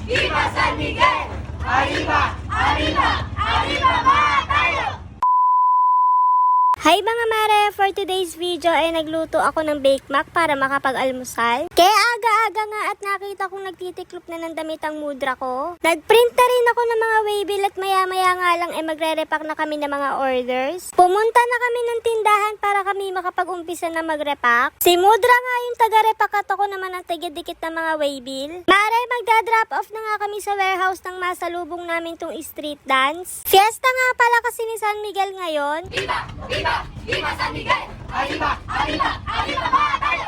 Viva San Miguel! Arriba! Arriba! Arriba mga tayo! Hi mga mare! For today's video ay nagluto ako ng Bake Mac para makapag-almusal. Kaya aga-aga nga at nakita kong nagtitiklop na ng damit ang mudra ko. Nagprint na rin ako ng mga waybill at maya-maya nga lang ay magre-repack na kami ng mga orders. Pumunta na kami ng tindahan para kami makapag-umpisa na mag-repack. Si Mudra nga yung taga-repack at ako naman ang taga-dikit ng mga waybill. Mare, magda-drop off na nga kami sa warehouse ng masalubong namin tong street dance. Fiesta nga pala kasi ni San Miguel ngayon. Viva! Viva! Viva San Miguel! Arriba! Arriba! Arriba mga tayo!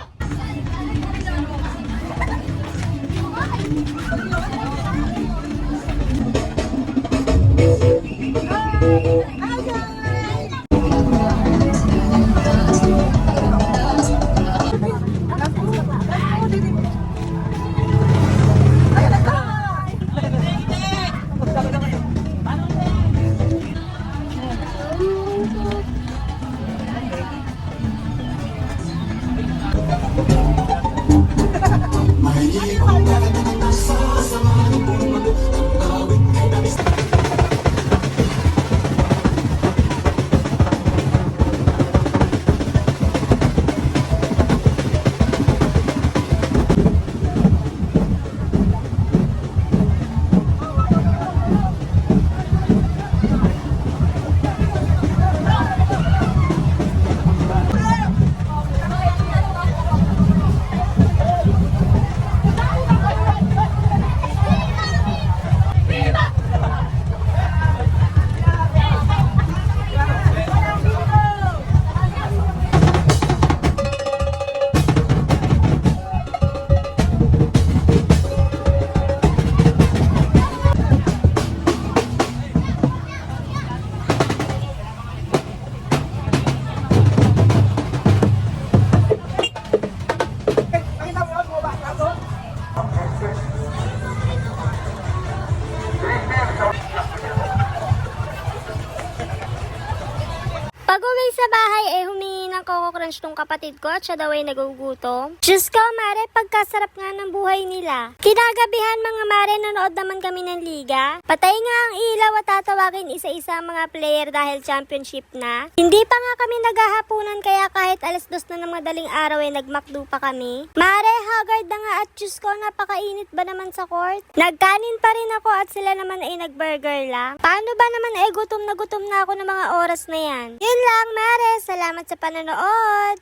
Pag-uwi sa bahay ay humingi ng Coco Crunch tong kapatid ko at siya daw ay nagugutom. Diyos ko, mare, pagkasarap nga ng buhay nila. Kinagabihan mga mare, nanood naman kami ng liga. Patay nga ang ilaw at tatawagin isa-isa ang mga player dahil championship na. Hindi pa nga kami naghahapunan kaya kahit alas 2 na ng madaling araw ay nagmakdo pa kami. Mare, haggard na nga at Diyos ko, napakainit ba naman sa court? Nagkanin pa rin ako at sila naman ay nagburger lang. Paano ba naman gutom na ako ng mga oras na yan? Yun lang, mare. Salamat sa panonood.